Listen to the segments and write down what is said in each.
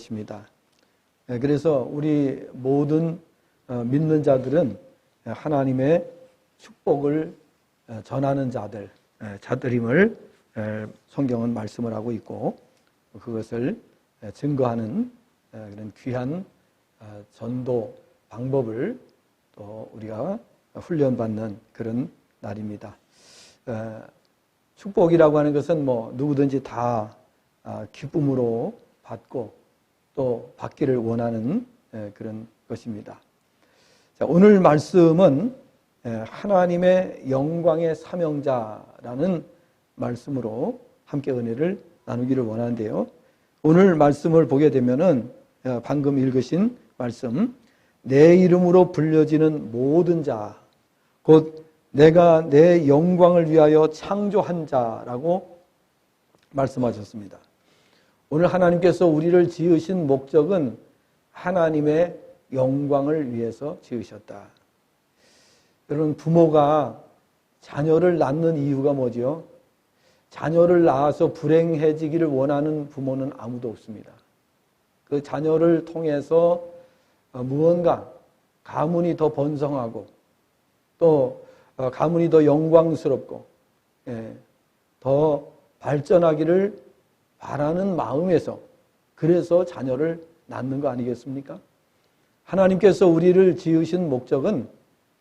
것입니다. 그래서 우리 모든 믿는 자들은 하나님의 축복을 전하는 자들임을 성경은 말씀을 하고 있고, 그것을 증거하는 그런 귀한 전도 방법을 또 우리가 훈련받는 그런 날입니다. 축복이라고 하는 것은 뭐 누구든지 다 기쁨으로 받고 또 받기를 원하는 그런 것입니다. 자, 오늘 말씀은 하나님의 영광의 사명자라는 말씀으로 함께 은혜를 나누기를 원하는데요. 오늘 말씀을 보게 되면은 방금 읽으신 말씀, 내 이름으로 불려지는 모든 자, 곧 내가 내 영광을 위하여 창조한 자라고 말씀하셨습니다. 오늘 하나님께서 우리를 지으신 목적은 하나님의 영광을 위해서 지으셨다. 여러분, 부모가 자녀를 낳는 이유가 뭐죠? 자녀를 낳아서 불행해지기를 원하는 부모는 아무도 없습니다. 그 자녀를 통해서 무언가 가문이 더 번성하고 또 가문이 더 영광스럽고 더 발전하기를 바라는 마음에서 그래서 자녀를 낳는 거 아니겠습니까? 하나님께서 우리를 지으신 목적은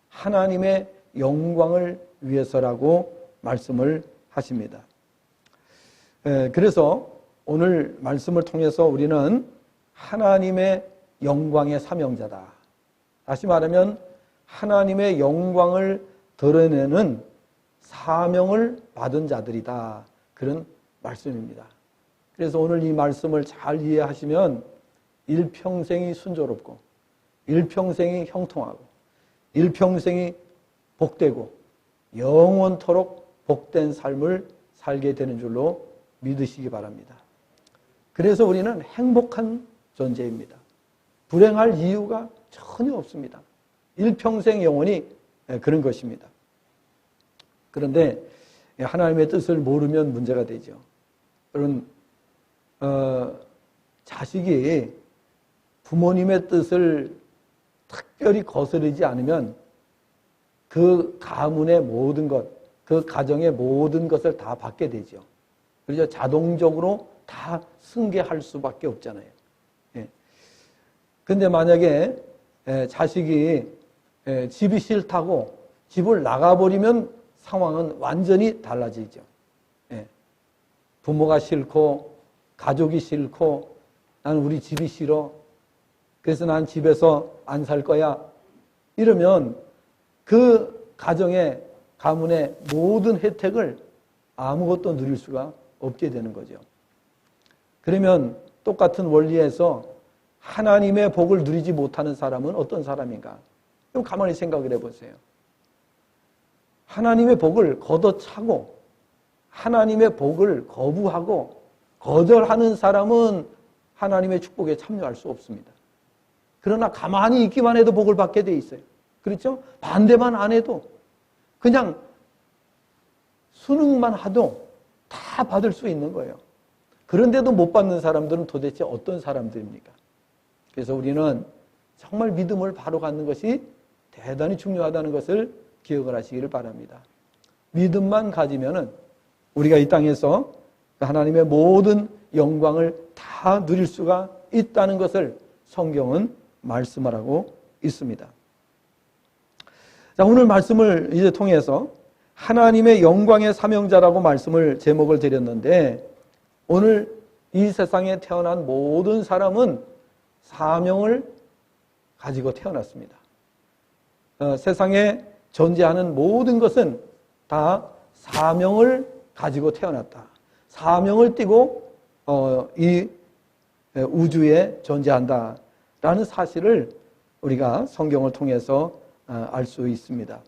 하나님의 영광을 위해서라고 말씀을 하십니다. 그래서 오늘 말씀을 통해서 우리는 하나님의 영광의 사명자다. 다시 말하면 하나님의 영광을 드러내는 사명을 받은 자들이다. 그런 말씀입니다. 그래서 오늘 이 말씀을 잘 이해하시면 일평생이 순조롭고 일평생이 형통하고 일평생이 복되고 영원토록 복된 삶을 살게 되는 줄로 믿으시기 바랍니다. 그래서 우리는 행복한 존재입니다. 불행할 이유가 전혀 없습니다. 일평생 영원히 그런 것입니다. 그런데 하나님의 뜻을 모르면 문제가 되죠. 여러분, 자식이 부모님의 뜻을 특별히 거스르지 않으면 그 가문의 모든 것, 그 가정의 모든 것을 다 받게 되죠. 그래서 자동적으로 다 승계할 수밖에 없잖아요. 근데 만약에 자식이 집이 싫다고 집을 나가버리면 상황은 완전히 달라지죠. 부모가 싫고 가족이 싫고 나는 우리 집이 싫어. 그래서 난 집에서 안 살 거야. 이러면 그 가정의 가문의 모든 혜택을 아무것도 누릴 수가 없게 되는 거죠. 그러면 똑같은 원리에서 하나님의 복을 누리지 못하는 사람은 어떤 사람인가? 좀 가만히 생각을 해보세요. 하나님의 복을 걷어차고 하나님의 복을 거부하고 거절하는 사람은 하나님의 축복에 참여할 수 없습니다. 그러나 가만히 있기만 해도 복을 받게 돼 있어요. 그렇죠? 반대만 안 해도 그냥 수능만 하도 다 받을 수 있는 거예요. 그런데도 못 받는 사람들은 도대체 어떤 사람들입니까? 그래서 우리는 정말 믿음을 바로 갖는 것이 대단히 중요하다는 것을 기억을 하시기를 바랍니다. 믿음만 가지면은 우리가 이 땅에서 하나님의 모든 영광을 다 누릴 수가 있다는 것을 성경은 말씀을 하고 있습니다. 자, 오늘 말씀을 이제 통해서 하나님의 영광의 사명자라고 말씀을 제목을 드렸는데, 오늘 이 세상에 태어난 모든 사람은 사명을 가지고 태어났습니다. 세상에 존재하는 모든 것은 다 사명을 가지고 태어났다. 사명을 띠고 이 우주에 존재한다라는 사실을 우리가 성경을 통해서 알 수 있습니다.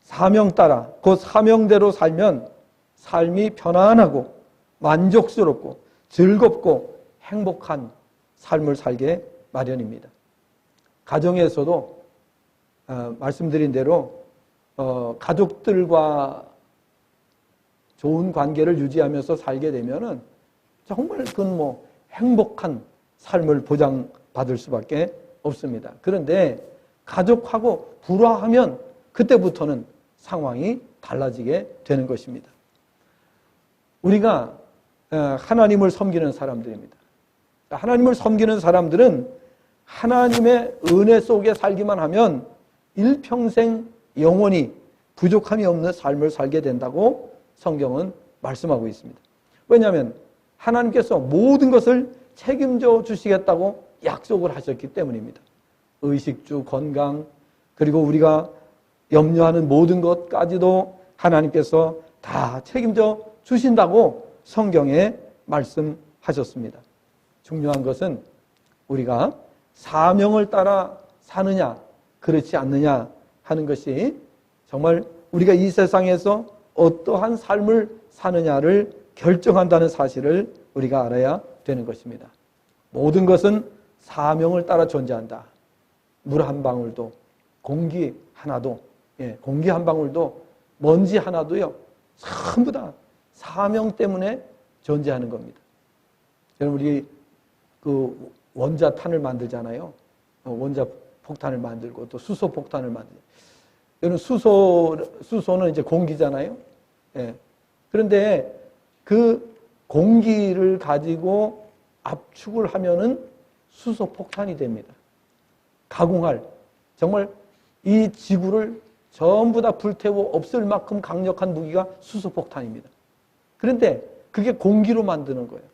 사명 따라 곧 사명대로 살면 삶이 편안하고 만족스럽고 즐겁고 행복한 삶을 살게 마련입니다. 가정에서도 말씀드린 대로 가족들과 좋은 관계를 유지하면서 살게 되면은 정말 그건 뭐 행복한 삶을 보장받을 수밖에 없습니다. 그런데 가족하고 불화하면 그때부터는 상황이 달라지게 되는 것입니다. 우리가 하나님을 섬기는 사람들입니다. 하나님을 섬기는 사람들은 하나님의 은혜 속에 살기만 하면 일평생 영원히 부족함이 없는 삶을 살게 된다고 성경은 말씀하고 있습니다. 왜냐하면 하나님께서 모든 것을 책임져 주시겠다고 약속을 하셨기 때문입니다. 의식주, 건강, 그리고 우리가 염려하는 모든 것까지도 하나님께서 다 책임져 주신다고 성경에 말씀하셨습니다. 중요한 것은 우리가 사명을 따라 사느냐, 그렇지 않느냐 하는 것이 정말 우리가 이 세상에서 어떠한 삶을 사느냐를 결정한다는 사실을 우리가 알아야 되는 것입니다. 모든 것은 사명을 따라 존재한다. 물 한 방울도, 공기 하나도, 공기 한 방울도, 먼지 하나도요, 전부 다 사명 때문에 존재하는 겁니다. 여러분, 우리 그 원자탄을 만들잖아요. 원자 폭탄을 만들고 또 수소 폭탄을 만들고. 여러분, 수소는 이제 공기잖아요. 그런데 그 공기를 가지고 압축을 하면은 수소 폭탄이 됩니다. 가공할, 정말 이 지구를 전부 다 불태워 없앨 만큼 강력한 무기가 수소 폭탄입니다. 그런데 그게 공기로 만드는 거예요.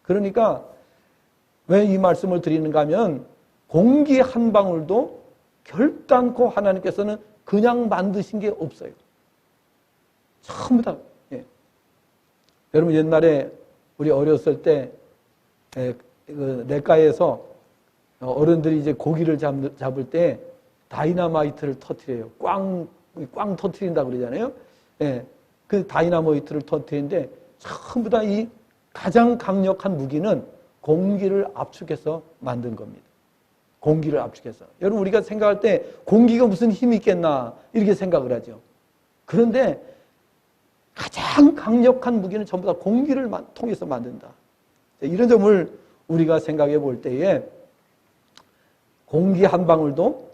그러니까 왜 이 말씀을 드리는가 하면 공기 한 방울도 결단코 하나님께서는 그냥 만드신 게 없어요. 전부 다. 여러분, 옛날에 우리 어렸을 때 내과에서 어른들이 이제 고기를 잡을 때 다이나마이트를 터뜨려요. 꽝 터뜨린다고 그러잖아요. 그 다이나마이트를 터뜨리는데 전부 다 이 가장 강력한 무기는 공기를 압축해서 만든 겁니다. 공기를 압축해서. 여러분, 우리가 생각할 때 공기가 무슨 힘이 있겠나 이렇게 생각을 하죠. 그런데 가장 강력한 무기는 전부 다 공기를 통해서 만든다. 이런 점을 우리가 생각해 볼 때에 공기 한 방울도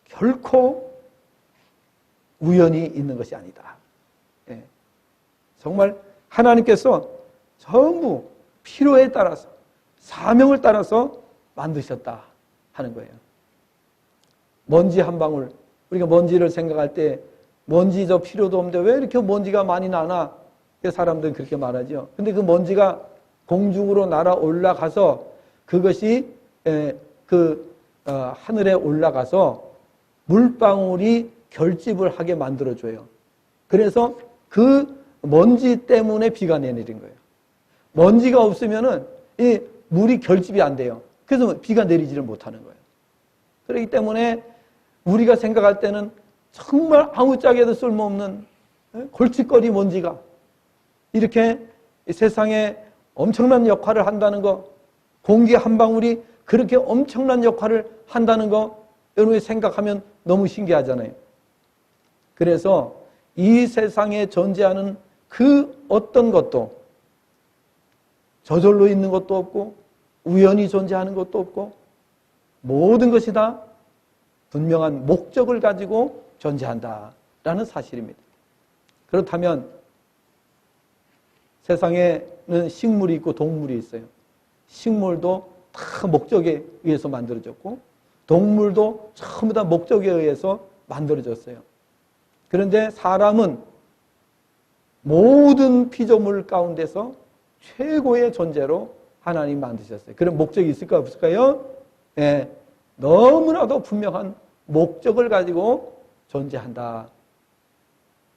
결코 우연히 있는 것이 아니다. 정말 하나님께서 전부 필요에 따라서 사명을 따라서 만드셨다 하는 거예요. 먼지 한 방울, 우리가 먼지를 생각할 때 먼지 저 필요도 없는데 왜 이렇게 먼지가 많이 나나? 사람들은 그렇게 말하죠. 근데 그 먼지가 공중으로 날아 올라가서 그것이 하늘에 올라가서 물방울이 결집을 하게 만들어줘요. 그래서 그 먼지 때문에 비가 내리는 거예요. 먼지가 없으면은 이 물이 결집이 안 돼요. 그래서 비가 내리지를 못하는 거예요. 그렇기 때문에 우리가 생각할 때는 정말 아무짝에도 쓸모없는 골칫거리 먼지가 이렇게 세상에 엄청난 역할을 한다는 거, 공기 한 방울이 그렇게 엄청난 역할을 한다는 거 여러분이 생각하면 너무 신기하잖아요. 그래서 이 세상에 존재하는 그 어떤 것도 저절로 있는 것도 없고 우연히 존재하는 것도 없고 모든 것이 다 분명한 목적을 가지고 존재한다라는 사실입니다. 그렇다면 세상에는 식물이 있고 동물이 있어요. 식물도 다 목적에 의해서 만들어졌고 동물도 전부 다 목적에 의해서 만들어졌어요. 그런데 사람은 모든 피조물 가운데서 최고의 존재로 하나님 만드셨어요. 그런 목적이 있을까 없을까요? 너무나도 분명한 목적을 가지고 존재한다.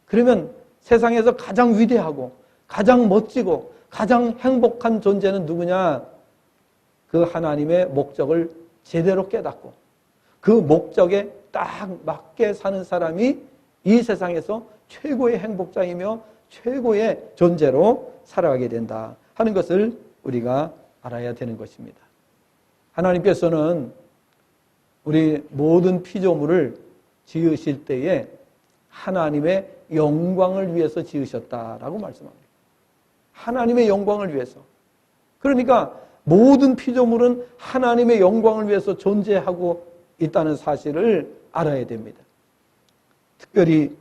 그러면 세상에서 가장 위대하고 가장 멋지고 가장 행복한 존재는 누구냐? 그 하나님의 목적을 제대로 깨닫고 그 목적에 딱 맞게 사는 사람이 이 세상에서 최고의 행복자이며 최고의 존재로 살아가게 된다 하는 것을 우리가 알아야 되는 것입니다. 하나님께서는 우리 모든 피조물을 지으실 때에 하나님의 영광을 위해서 지으셨다라고 말씀합니다. 하나님의 영광을 위해서. 그러니까 모든 피조물은 하나님의 영광을 위해서 존재하고 있다는 사실을 알아야 됩니다. 특별히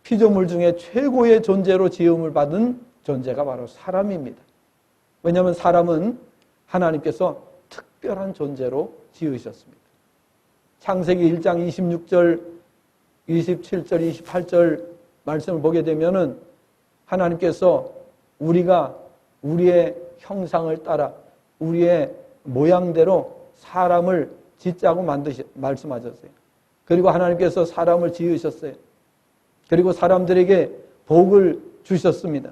피조물 중에 최고의 존재로 지음을 받은 존재가 바로 사람입니다. 왜냐하면 사람은 하나님께서 특별한 존재로 지으셨습니다. 창세기 1장 26절, 27절, 28절 말씀을 보게 되면은 하나님께서 우리가 우리의 형상을 따라 우리의 모양대로 사람을 짓자고 말씀하셨어요. 그리고 하나님께서 사람을 지으셨어요. 그리고 사람들에게 복을 주셨습니다.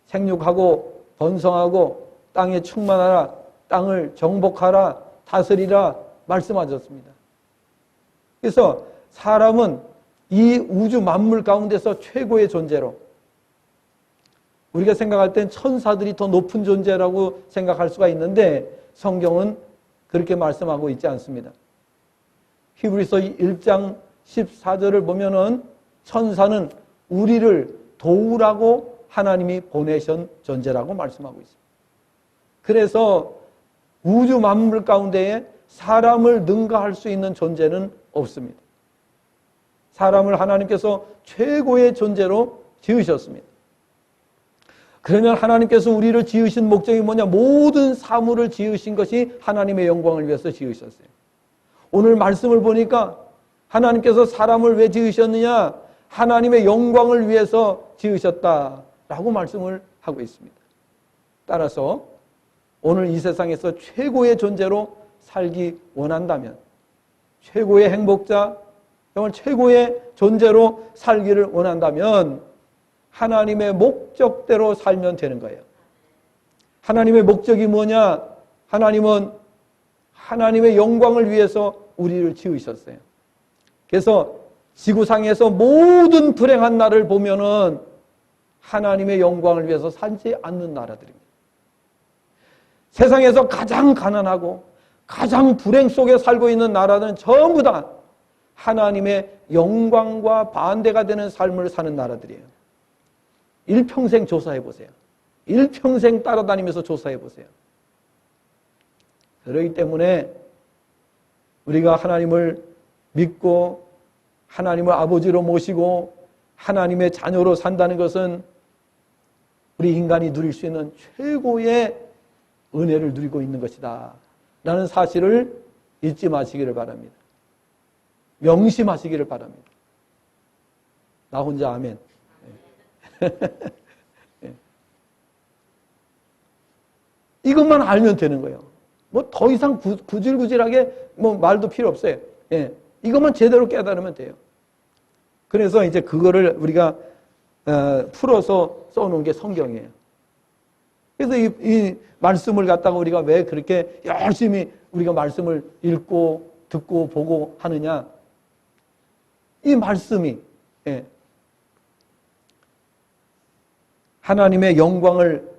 생육하고 번성하고 땅에 충만하라, 땅을 정복하라, 다스리라 말씀하셨습니다. 그래서 사람은 이 우주 만물 가운데서 최고의 존재로, 우리가 생각할 땐 천사들이 더 높은 존재라고 생각할 수가 있는데 성경은 그렇게 말씀하고 있지 않습니다. 히브리서 1장 14절을 보면은 천사는 우리를 도우라고 하나님이 보내신 존재라고 말씀하고 있습니다. 그래서 우주 만물 가운데에 사람을 능가할 수 있는 존재는 없습니다. 사람을 하나님께서 최고의 존재로 지으셨습니다. 그러면 하나님께서 우리를 지으신 목적이 뭐냐? 모든 사물을 지으신 것이 하나님의 영광을 위해서 지으셨어요. 오늘 말씀을 보니까 하나님께서 사람을 왜 지으셨느냐? 하나님의 영광을 위해서 지으셨다라고 말씀을 하고 있습니다. 따라서 오늘 이 세상에서 최고의 존재로 살기 원한다면, 최고의 행복자, 정말 최고의 존재로 살기를 원한다면 하나님의 목적대로 살면 되는 거예요. 하나님의 목적이 뭐냐? 하나님은 하나님의 영광을 위해서 우리를 지으셨어요. 그래서 지구상에서 모든 불행한 나라를 보면은 하나님의 영광을 위해서 살지 않는 나라들입니다. 세상에서 가장 가난하고 가장 불행 속에 살고 있는 나라는 전부 다 하나님의 영광과 반대가 되는 삶을 사는 나라들이에요. 일평생 조사해 보세요. 일평생 따라다니면서 조사해 보세요. 그렇기 때문에 우리가 하나님을 믿고 하나님을 아버지로 모시고 하나님의 자녀로 산다는 것은 우리 인간이 누릴 수 있는 최고의 은혜를 누리고 있는 것이다 라는 사실을 잊지 마시기를 바랍니다. 명심하시기를 바랍니다. 나 혼자 아멘. 이것만 알면 되는 거예요. 뭐 더 이상 구질구질하게 뭐 말도 필요 없어요. 이것만 제대로 깨달으면 돼요. 그래서 이제 그거를 우리가 풀어서 써놓은 게 성경이에요. 그래서 이 말씀을 갖다가 우리가 왜 그렇게 열심히 우리가 말씀을 읽고 듣고 보고 하느냐? 이 말씀이 하나님의 영광을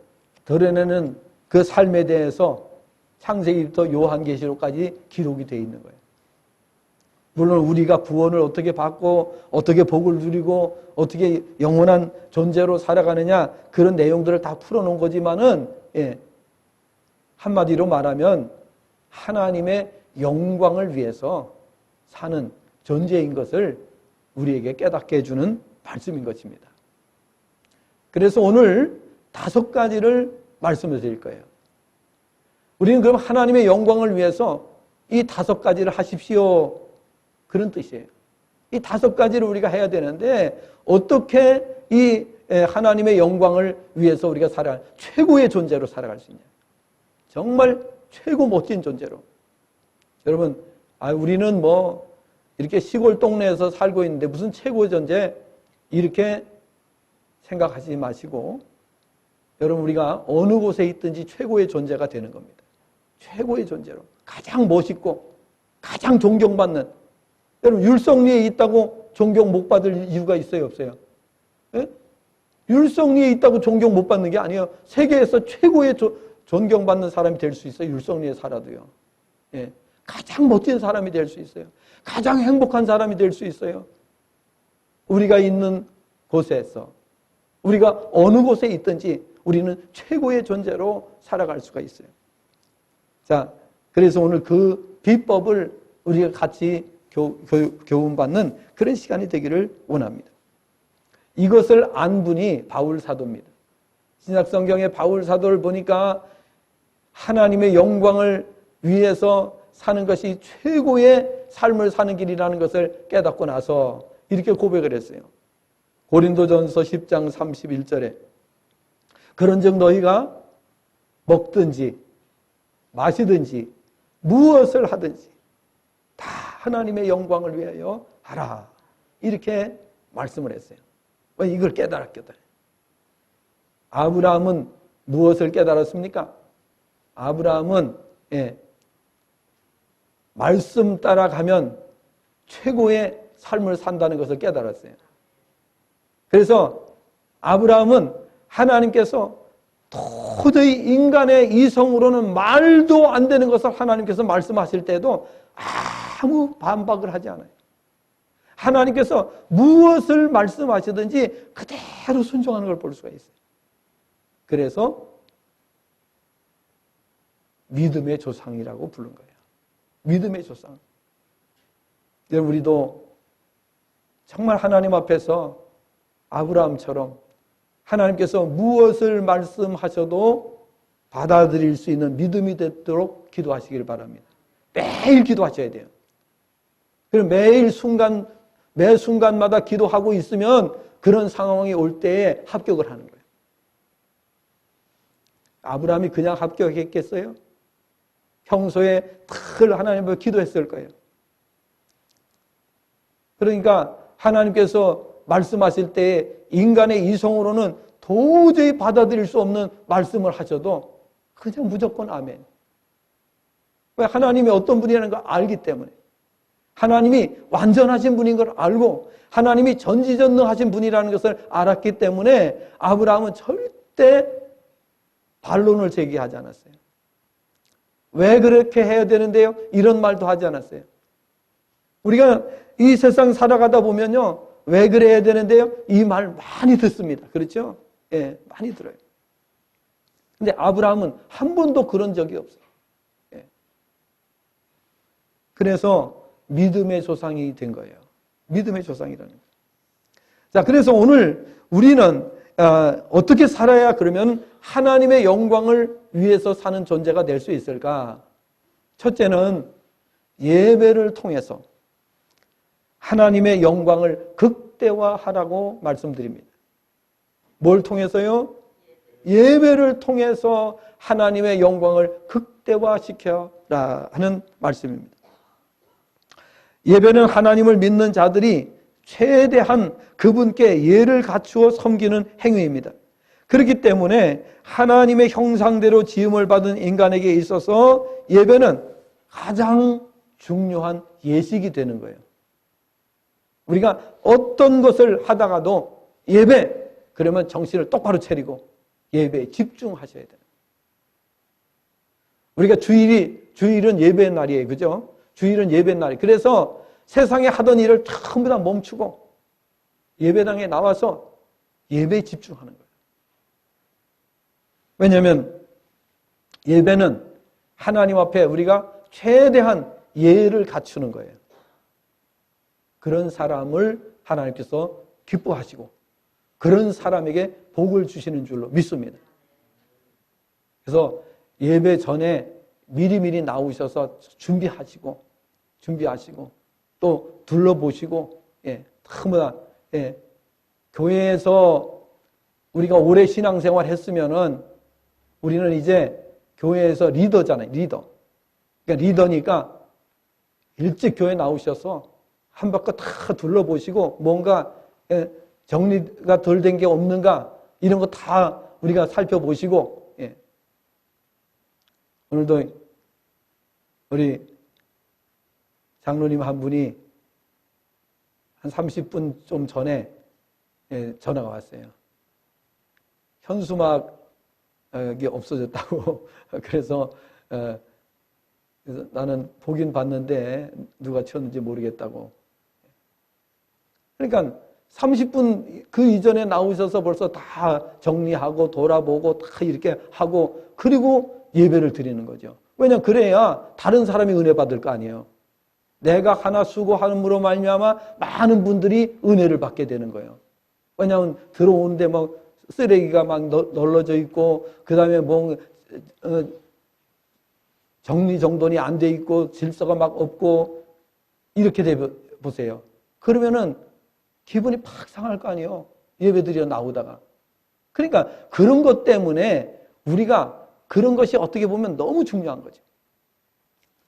드러내는 그 삶에 대해서 창세기부터 요한계시록까지 기록이 되어 있는 거예요. 물론 우리가 구원을 어떻게 받고 어떻게 복을 누리고 어떻게 영원한 존재로 살아가느냐 그런 내용들을 다 풀어놓은 거지만은 한마디로 말하면 하나님의 영광을 위해서 사는 존재인 것을 우리에게 깨닫게 해주는 말씀인 것입니다. 그래서 오늘 5가지를 말씀을 드릴 거예요. 우리는 그럼 하나님의 영광을 위해서 이 5가지를 하십시오. 그런 뜻이에요. 이 5가지를 우리가 해야 되는데 어떻게 이 하나님의 영광을 위해서 우리가 최고의 존재로 살아갈 수 있냐. 정말 최고 멋진 존재로. 여러분, 우리는 뭐 이렇게 시골 동네에서 살고 있는데 무슨 최고의 존재 이렇게 생각하지 마시고 여러분 우리가 어느 곳에 있든지 최고의 존재가 되는 겁니다. 최고의 존재로 가장 멋있고 가장 존경받는 여러분 율성리에 있다고 존경 못 받을 이유가 있어요 없어요? 율성리에 있다고 존경 못 받는 게 아니에요. 세계에서 최고의 존경받는 사람이 될 수 있어요. 율성리에 살아도요. 가장 멋진 사람이 될 수 있어요. 가장 행복한 사람이 될 수 있어요. 우리가 있는 곳에서 우리가 어느 곳에 있든지 우리는 최고의 존재로 살아갈 수가 있어요. 자, 그래서 오늘 그 비법을 우리가 같이 교훈받는 그런 시간이 되기를 원합니다. 이것을 안 분이 바울 사도입니다. 신약성경의 바울 사도를 보니까 하나님의 영광을 위해서 사는 것이 최고의 삶을 사는 길이라는 것을 깨닫고 나서 이렇게 고백을 했어요. 고린도전서 10장 31절에 그런즉 너희가 먹든지 마시든지 무엇을 하든지 다 하나님의 영광을 위하여 하라. 이렇게 말씀을 했어요. 왜 이걸 깨달았거든. 아브라함은 무엇을 깨달았습니까? 아브라함은 말씀 따라가면 최고의 삶을 산다는 것을 깨달았어요. 그래서 아브라함은 하나님께서 도저히 인간의 이성으로는 말도 안 되는 것을 하나님께서 말씀하실 때도 아무 반박을 하지 않아요. 하나님께서 무엇을 말씀하시든지 그대로 순종하는 걸 볼 수가 있어요. 그래서 믿음의 조상이라고 부른 거예요. 믿음의 조상. 우리도 정말 하나님 앞에서 아브라함처럼 하나님께서 무엇을 말씀하셔도 받아들일 수 있는 믿음이 되도록 기도하시길 바랍니다. 매일 기도하셔야 돼요. 그럼 매 순간마다 기도하고 있으면 그런 상황이 올 때에 합격을 하는 거예요. 아브라함이 그냥 합격했겠어요? 평소에 늘 하나님 앞에 기도했을 거예요. 그러니까 하나님께서 말씀하실 때 인간의 이성으로는 도저히 받아들일 수 없는 말씀을 하셔도 그냥 무조건 아멘. 왜? 하나님이 어떤 분이라는 걸 알기 때문에. 하나님이 완전하신 분인 걸 알고 하나님이 전지전능하신 분이라는 것을 알았기 때문에 아브라함은 절대 반론을 제기하지 않았어요. 왜 그렇게 해야 되는데요? 이런 말도 하지 않았어요. 우리가 이 세상 살아가다 보면요, 왜 그래야 되는데요? 이 말 많이 듣습니다. 그렇죠? 예, 많이 들어요. 근데 아브라함은 한 번도 그런 적이 없어요. 예. 그래서 믿음의 조상이 된 거예요. 믿음의 조상이라는 거예요. 자, 그래서 오늘 우리는 어떻게 살아야 그러면 하나님의 영광을 위해서 사는 존재가 될 수 있을까? 첫째는 예배를 통해서 하나님의 영광을 극대화하라고 말씀드립니다. 뭘 통해서요? 예배를 통해서 하나님의 영광을 극대화시켜라 하는 말씀입니다. 예배는 하나님을 믿는 자들이 최대한 그분께 예를 갖추어 섬기는 행위입니다. 그렇기 때문에 하나님의 형상대로 지음을 받은 인간에게 있어서 예배는 가장 중요한 예식이 되는 거예요. 우리가 어떤 것을 하다가도 예배, 그러면 정신을 똑바로 차리고 예배에 집중하셔야 돼요. 우리가 주일은 예배의 날이에요. 그죠? 주일은 예배의 날이에요. 그래서 세상에 하던 일을 전부 다 멈추고 예배당에 나와서 예배에 집중하는 거예요. 왜냐하면 예배는 하나님 앞에 우리가 최대한 예를 갖추는 거예요. 그런 사람을 하나님께서 기뻐하시고 그런 사람에게 복을 주시는 줄로 믿습니다. 그래서 예배 전에 미리미리 나오셔서 준비하시고 또 둘러보시고 너무나 교회에서 우리가 오래 신앙생활 했으면은 우리는 이제 교회에서 리더잖아요. 리더. 그러니까 리더니까 일찍 교회 나오셔서 한 바퀴 다 둘러보시고 뭔가 정리가 덜 된 게 없는가 이런 거 다 우리가 살펴보시고 오늘도 우리 장로님 한 분이 한 30분 좀 전에 전화가 왔어요. 현수막이 없어졌다고. 그래서 나는 보긴 봤는데 누가 치웠는지 모르겠다고. 그러니까 30분 그 이전에 나오셔서 벌써 다 정리하고 돌아보고 다 이렇게 하고 그리고 예배를 드리는 거죠. 왜냐하면 그래야 다른 사람이 은혜 받을 거 아니에요. 내가 하나 수고함으로 말미암아 많은 분들이 은혜를 받게 되는 거예요. 왜냐하면 들어오는데 막 쓰레기가 막 널려져 있고 그 다음에 뭐 정리정돈이 안 돼 있고 질서가 막 없고 이렇게 돼 보세요. 그러면은 기분이 팍 상할 거 아니에요. 예배드려 나오다가. 그러니까 그런 것 때문에 우리가 그런 것이 어떻게 보면 너무 중요한 거죠.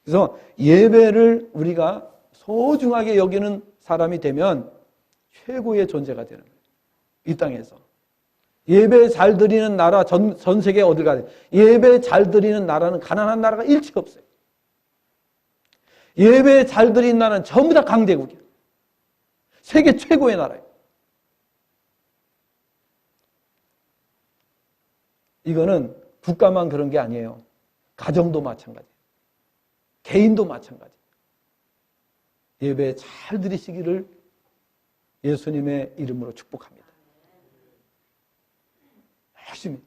그래서 예배를 우리가 소중하게 여기는 사람이 되면 최고의 존재가 되는 거예요. 이 땅에서. 예배 잘 드리는 나라 전 세계 어딜 가든 예배 잘 드리는 나라는 가난한 나라가 일치 없어요. 예배 잘 드리는 나라는 전부 다 강대국이에요. 세계 최고의 나라예요. 이거는 국가만 그런 게 아니에요. 가정도 마찬가지예요. 개인도 마찬가지예요. 예배 잘 드리시기를 예수님의 이름으로 축복합니다. 열심히.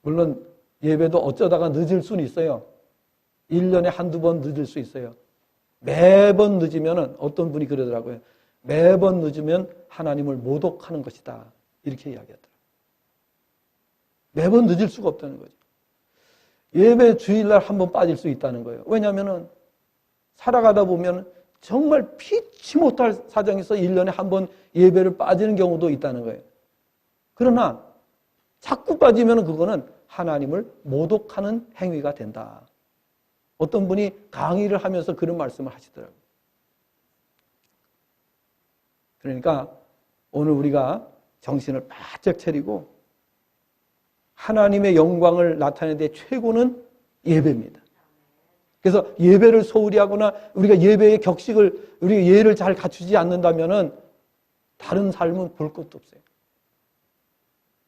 물론 예배도 어쩌다가 늦을 수는 있어요. 1년에 한두 번 늦을 수 있어요. 매번 늦으면 어떤 분이 그러더라고요. 매번 늦으면 하나님을 모독하는 것이다. 이렇게 이야기하더라고요. 매번 늦을 수가 없다는 거죠. 예배 주일날 한번 빠질 수 있다는 거예요. 왜냐하면 살아가다 보면 정말 피치 못할 사정에서 1년에 한 번 예배를 빠지는 경우도 있다는 거예요. 그러나 자꾸 빠지면 그거는 하나님을 모독하는 행위가 된다. 어떤 분이 강의를 하면서 그런 말씀을 하시더라고요. 그러니까 오늘 우리가 정신을 바짝 차리고 하나님의 영광을 나타내는 데 최고는 예배입니다. 그래서 예배를 소홀히 하거나 우리가 예배의 격식을 우리가 예를 잘 갖추지 않는다면 다른 삶은 볼 것도 없어요.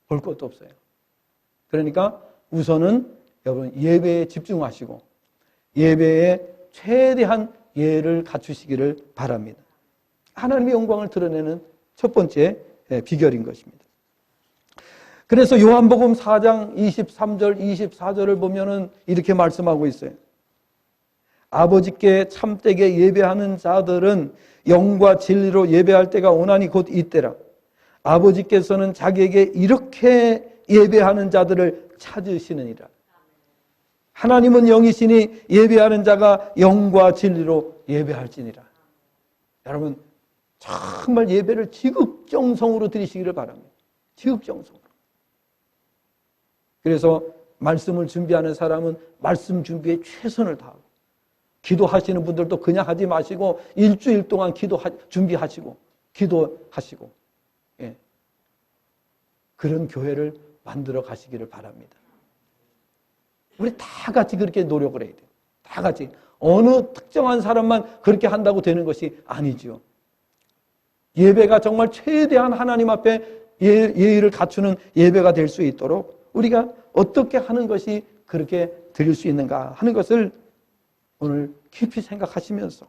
볼 것도 없어요. 그러니까 우선은 여러분 예배에 집중하시고 예배에 최대한 예를 갖추시기를 바랍니다. 하나님의 영광을 드러내는 첫 번째 비결인 것입니다. 그래서 요한복음 4장 23절, 24절을 보면은 이렇게 말씀하고 있어요. 아버지께 참되게 예배하는 자들은 영과 진리로 예배할 때가 오나니 곧 이때라. 아버지께서는 자기에게 이렇게 예배하는 자들을 찾으시느니라. 하나님은 영이시니 예배하는 자가 영과 진리로 예배할지니라. 여러분 정말 예배를 지극정성으로 드리시기를 바랍니다. 지극정성으로. 그래서 말씀을 준비하는 사람은 말씀 준비에 최선을 다하고 기도하시는 분들도 그냥 하지 마시고 일주일 동안 준비하시고 기도하시고 그런 교회를 만들어 가시기를 바랍니다. 우리 다 같이 그렇게 노력을 해야 돼요. 다 같이. 어느 특정한 사람만 그렇게 한다고 되는 것이 아니죠. 예배가 정말 최대한 하나님 앞에 예의를 갖추는 예배가 될 수 있도록 우리가 어떻게 하는 것이 그렇게 드릴 수 있는가 하는 것을 오늘 깊이 생각하시면서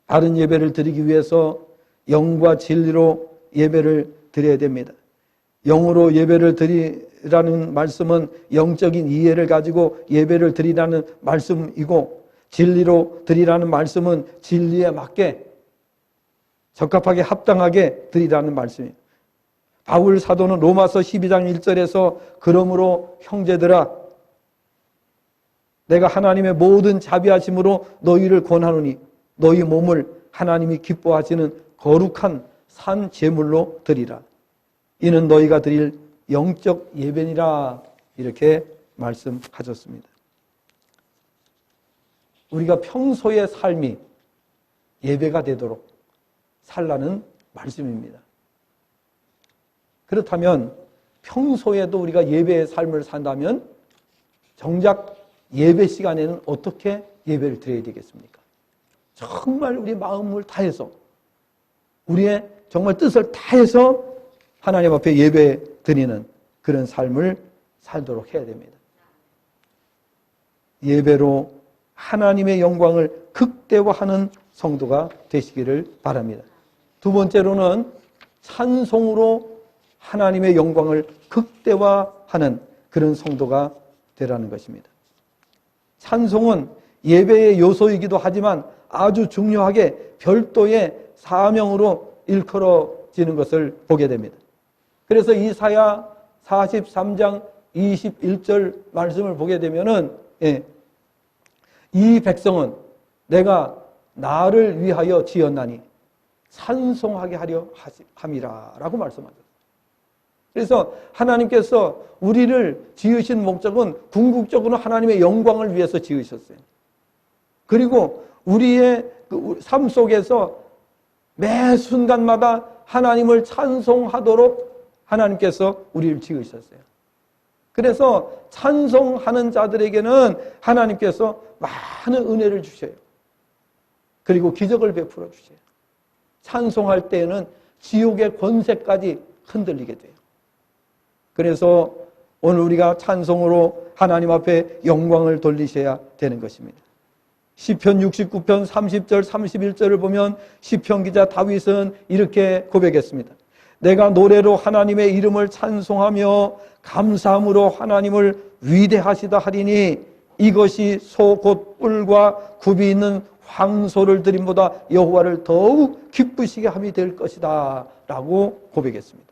바른 예배를 드리기 위해서 영과 진리로 예배를 드려야 됩니다. 영으로 예배를 드리라는 말씀은 영적인 이해를 가지고 예배를 드리라는 말씀이고 진리로 드리라는 말씀은 진리에 맞게 적합하게 합당하게 드리라는 말씀이에요. 바울 사도는 로마서 12장 1절에서 그러므로 형제들아 내가 하나님의 모든 자비하심으로 너희를 권하노니 너희 몸을 하나님이 기뻐하시는 거룩한 산 제물로 드리라. 이는 너희가 드릴 영적 예배니라. 이렇게 말씀하셨습니다. 우리가 평소의 삶이 예배가 되도록 살라는 말씀입니다. 그렇다면 평소에도 우리가 예배의 삶을 산다면 정작 예배 시간에는 어떻게 예배를 드려야 되겠습니까? 정말 우리 마음을 다해서 우리의 정말 뜻을 다해서 하나님 앞에 예배 드리는 그런 삶을 살도록 해야 됩니다. 예배로 하나님의 영광을 극대화하는 성도가 되시기를 바랍니다. 두 번째로는 찬송으로 하나님의 영광을 극대화하는 그런 성도가 되라는 것입니다. 찬송은 예배의 요소이기도 하지만 아주 중요하게 별도의 사명으로 일컬어지는 것을 보게 됩니다. 그래서 이사야 43장 21절 말씀을 보게 되면은 이 백성은 내가 나를 위하여 지었나니 찬송하게 하려 함이라 라고 말씀하셨어요. 그래서 하나님께서 우리를 지으신 목적은 궁극적으로 하나님의 영광을 위해서 지으셨어요. 그리고 우리의 삶 속에서 매 순간마다 하나님을 찬송하도록 하나님께서 우리를 지으셨어요. 그래서 찬송하는 자들에게는 하나님께서 많은 은혜를 주셔요. 그리고 기적을 베풀어 주셔요. 찬송할 때에는 지옥의 권세까지 흔들리게 돼요. 그래서 오늘 우리가 찬송으로 하나님 앞에 영광을 돌리셔야 되는 것입니다. 시편 69편 30절 31절을 보면 시편 기자 다윗은 이렇게 고백했습니다. 내가 노래로 하나님의 이름을 찬송하며 감사함으로 하나님을 위대하시다 하리니 이것이 소 곧 뿔과 굽이 있는 황소를 드림보다 여호와를 더욱 기쁘시게 함이 될 것이다 라고 고백했습니다.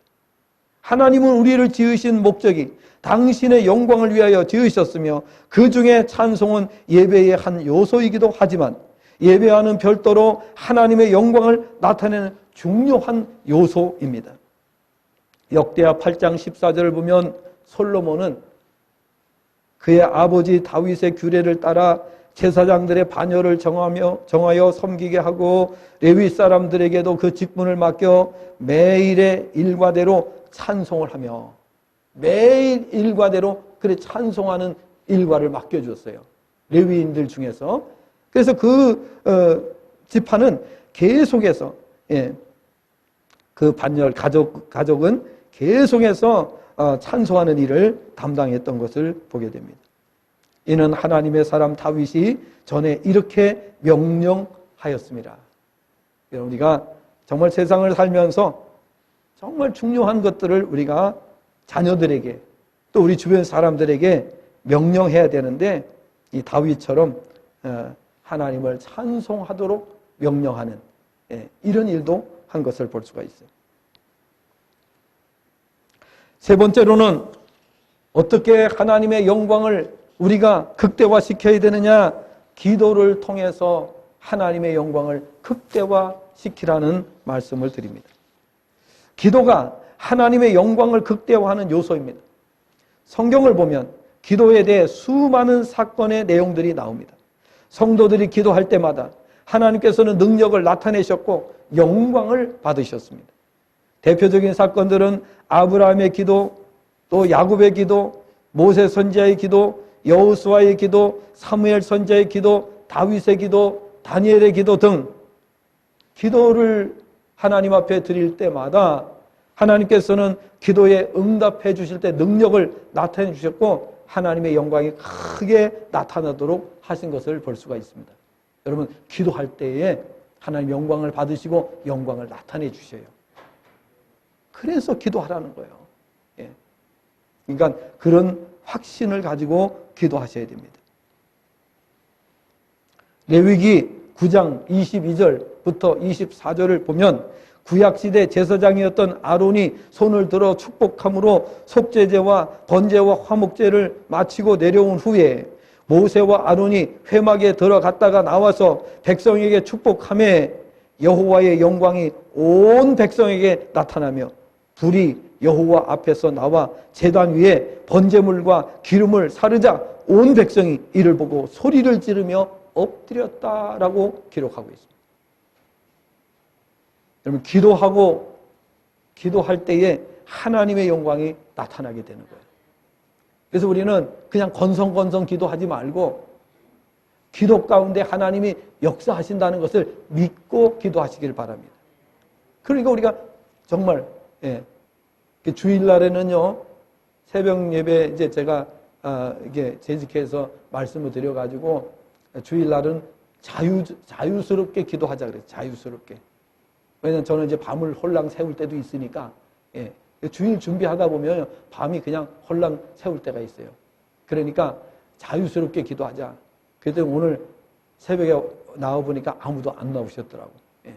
하나님은 우리를 지으신 목적이 당신의 영광을 위하여 지으셨으며 그 중에 찬송은 예배의 한 요소이기도 하지만 예배와는 별도로 하나님의 영광을 나타내는 중요한 요소입니다. 역대하 8장 14절을 보면 솔로몬은 그의 아버지 다윗의 규례를 따라 제사장들의 반열을 정하여 섬기게 하고 레위 사람들에게도 그 직분을 맡겨 매일의 일과대로 찬송을 하며 매일 일과대로 그래 찬송하는 일과를 맡겨주었어요. 레위인들 중에서. 그래서 그 지파는 계속해서 그 반열 가족은 계속해서 찬송하는 일을 담당했던 것을 보게 됩니다. 이는 하나님의 사람 다윗이 전에 이렇게 명령하였습니다. 우리가 정말 세상을 살면서 정말 중요한 것들을 우리가 자녀들에게 또 우리 주변 사람들에게 명령해야 되는데 이 다윗처럼 하나님을 찬송하도록 명령하는 이런 일도 한 것을 볼 수가 있어요. 세 번째로는 어떻게 하나님의 영광을 우리가 극대화시켜야 되느냐? 기도를 통해서 하나님의 영광을 극대화시키라는 말씀을 드립니다. 기도가 하나님의 영광을 극대화하는 요소입니다. 성경을 보면 기도에 대해 수많은 사건의 내용들이 나옵니다. 성도들이 기도할 때마다 하나님께서는 능력을 나타내셨고 영광을 받으셨습니다. 대표적인 사건들은 아브라함의 기도, 또 야곱의 기도, 모세 선지자의 기도, 여호수아의 기도, 사무엘 선지자의 기도, 다윗의 기도, 다니엘의 기도 등 기도를 하나님 앞에 드릴 때마다 하나님께서는 기도에 응답해 주실 때 능력을 나타내 주셨고 하나님의 영광이 크게 나타나도록 하신 것을 볼 수가 있습니다. 여러분 기도할 때에 하나님 영광을 받으시고 영광을 나타내 주셔요. 그래서 기도하라는 거예요. 그러니까 그런 확신을 가지고 기도하셔야 됩니다. 레위기 9장 22절부터 24절을 보면 구약시대 제사장이었던 아론이 손을 들어 축복함으로 속죄제와 번제와 화목제를 마치고 내려온 후에 모세와 아론이 회막에 들어갔다가 나와서 백성에게 축복함에 여호와의 영광이 온 백성에게 나타나며 불이 여호와 앞에서 나와 제단 위에 번제물과 기름을 사르자 온 백성이 이를 보고 소리를 지르며 엎드렸다라고 기록하고 있습니다. 여러분 기도할 때에 하나님의 영광이 나타나게 되는 거예요. 그래서 우리는 그냥 건성건성 기도하지 말고 기도 가운데 하나님이 역사하신다는 것을 믿고 기도하시길 바랍니다. 그러니까 우리가 정말 주일날에는요 새벽 예배 이제 제가 이게 재직해서 말씀을 드려가지고 주일날은 자유스럽게 기도하자 그래요. 자유스럽게. 왜냐면 저는 이제 밤을 홀랑 새울 때도 있으니까, 예. 주일 준비하다 보면 밤이 그냥 홀랑 새울 때가 있어요. 그러니까 자유스럽게 기도하자. 그래도 오늘 새벽에 나와보니까 아무도 안 나오셨더라고. 예.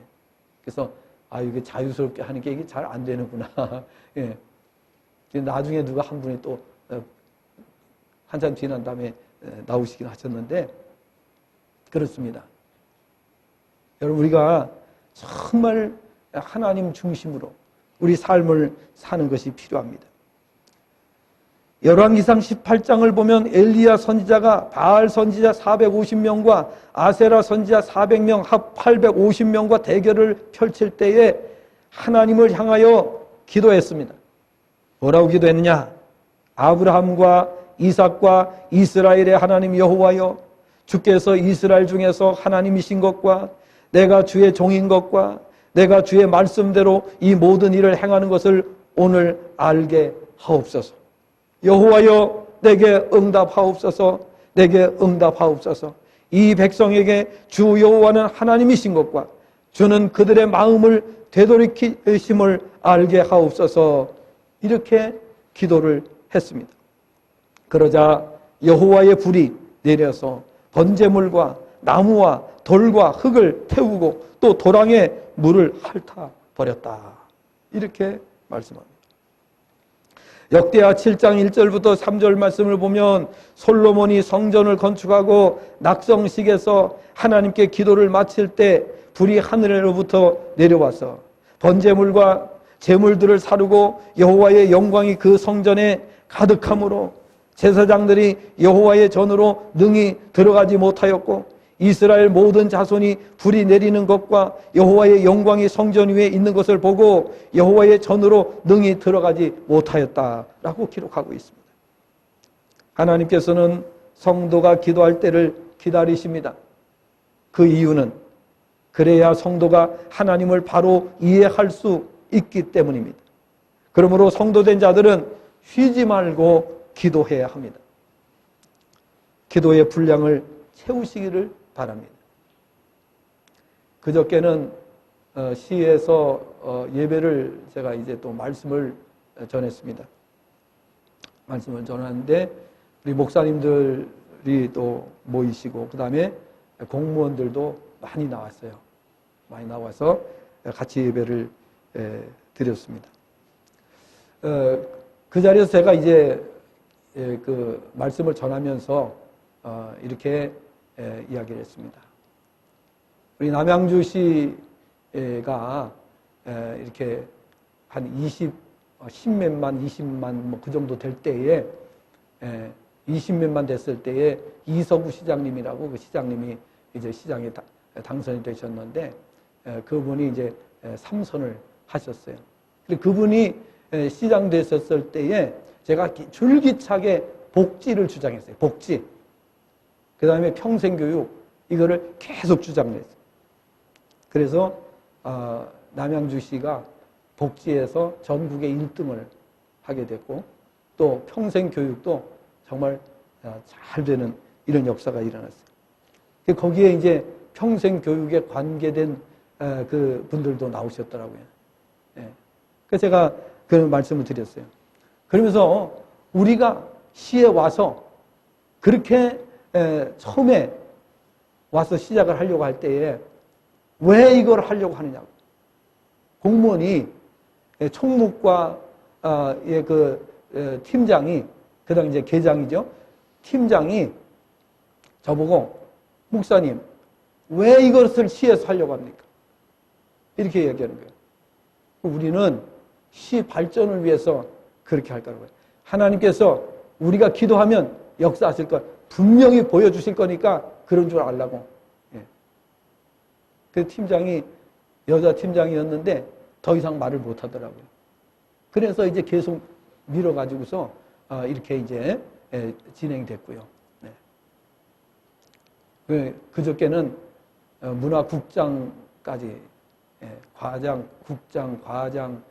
그래서, 이게 자유스럽게 하는 게 이게 잘 안 되는구나. 예. 나중에 누가 한 분이 또, 한참 지난 다음에 나오시긴 하셨는데, 그렇습니다. 여러분, 우리가 정말 하나님 중심으로 우리 삶을 사는 것이 필요합니다. 열왕기상 18장을 보면 엘리야 선지자가 바알 선지자 450명과 아세라 선지자 400명 합 850명과 대결을 펼칠 때에 하나님을 향하여 기도했습니다. 뭐라고 기도했느냐? 아브라함과 이삭과 이스라엘의 하나님 여호와여, 주께서 이스라엘 중에서 하나님이신 것과 내가 주의 종인 것과 내가 주의 말씀대로 이 모든 일을 행하는 것을 오늘 알게 하옵소서. 여호와여, 내게 응답하옵소서. 내게 응답하옵소서. 이 백성에게 주 여호와는 하나님이신 것과 주는 그들의 마음을 되돌이키심을 알게 하옵소서. 이렇게 기도를 했습니다. 그러자 여호와의 불이 내려서 번제물과 나무와 돌과 흙을 태우고 또 도랑에 물을 핥아버렸다. 이렇게 말씀합니다. 역대하 7장 1절부터 3절 말씀을 보면 솔로몬이 성전을 건축하고 낙성식에서 하나님께 기도를 마칠 때 불이 하늘로부터 내려와서 번제물과 제물들을 사르고 여호와의 영광이 그 성전에 가득함으로 제사장들이 여호와의 전으로 능히 들어가지 못하였고 이스라엘 모든 자손이 불이 내리는 것과 여호와의 영광이 성전 위에 있는 것을 보고 여호와의 전으로 능히 들어가지 못하였다라고 기록하고 있습니다. 하나님께서는 성도가 기도할 때를 기다리십니다. 그 이유는 그래야 성도가 하나님을 바로 이해할 수 있기 때문입니다. 그러므로 성도된 자들은 쉬지 말고 기도해야 합니다. 기도의 분량을 채우시기를 바랍니다. 그저께는 시에서 예배를 제가 이제 또 말씀을 전했습니다. 말씀을 전하는데 우리 목사님들이 또 모이시고 그 다음에 공무원들도 많이 나왔어요. 많이 나와서 같이 예배를 드렸습니다. 그 자리에서 제가 이제 그 말씀을 전하면서 이렇게 이야기를 했습니다. 우리 남양주 시가 이렇게 한 10몇만, 20만 뭐 그 정도 될 때에 20몇만 됐을 때에 이서구 시장님이라고 그 시장님이 이제 시장에 당선이 되셨는데 그분이 이제 3선을 하셨어요. 그리고 그분이 시장 됐었을 때에 제가 줄기차게 복지를 주장했어요. 복지. 그 다음에 평생교육, 이거를 계속 주장했어요. 그래서 남양주시가 복지에서 전국의 1등을 하게 됐고 또 평생교육도 정말 잘 되는 이런 역사가 일어났어요. 거기에 이제 평생교육에 관계된 그 분들도 나오셨더라고요. 그래서 제가 그 말씀을 드렸어요. 그러면서 우리가 시에 와서 그렇게 처음에 와서 시작을 하려고 할 때에 왜 이걸 하려고 하느냐고. 공무원이 총무과 그 팀장이 그다음 이제 계장이죠. 팀장이 저보고 목사님 왜 이것을 시에서 하려고 합니까? 이렇게 얘기하는 거예요. 우리는 시 발전을 위해서 그렇게 할 거라고요. 하나님께서 우리가 기도하면 역사하실 것 분명히 보여주실 거니까 그런 줄 알라고. 그 팀장이 여자 팀장이었는데 더 이상 말을 못 하더라고요. 그래서 이제 계속 밀어가지고서 이렇게 이제 진행됐고요. 그저께는 문화국장까지 과장, 국장, 과장,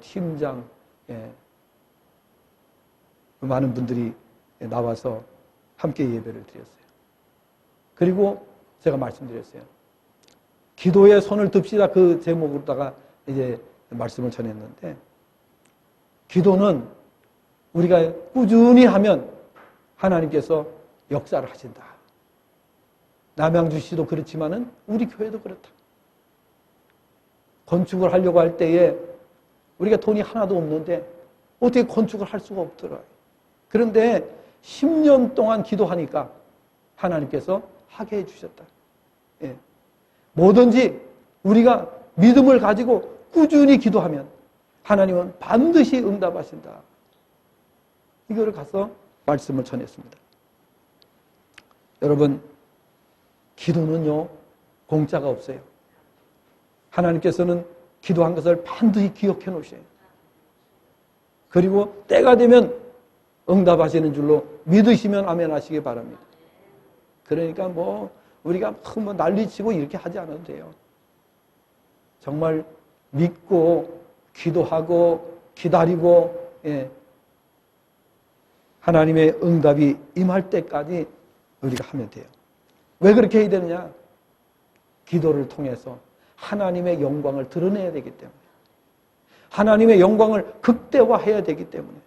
팀장 많은 분들이 나와서 함께 예배를 드렸어요. 그리고 제가 말씀드렸어요. 기도에 손을 듭시다. 그 제목으로다가 이제 말씀을 전했는데, 기도는 우리가 꾸준히 하면 하나님께서 역사를 하신다. 남양주시도 그렇지만은 우리 교회도 그렇다. 건축을 하려고 할 때에 우리가 돈이 하나도 없는데 어떻게 건축을 할 수가 없더라. 그런데 10년 동안 기도하니까 하나님께서 하게 해주셨다. 예. 뭐든지 우리가 믿음을 가지고 꾸준히 기도하면 하나님은 반드시 응답하신다. 이거를 가서 말씀을 전했습니다. 여러분, 기도는요, 공짜가 없어요. 하나님께서는 기도한 것을 반드시 기억해 놓으셔요. 그리고 때가 되면 응답하시는 줄로 믿으시면 아멘 하시기 바랍니다. 그러니까 우리가 난리치고 이렇게 하지 않아도 돼요. 정말 믿고 기도하고 기다리고, 예, 하나님의 응답이 임할 때까지 우리가 하면 돼요. 왜 그렇게 해야 되느냐? 기도를 통해서 하나님의 영광을 드러내야 되기 때문에, 하나님의 영광을 극대화해야 되기 때문에,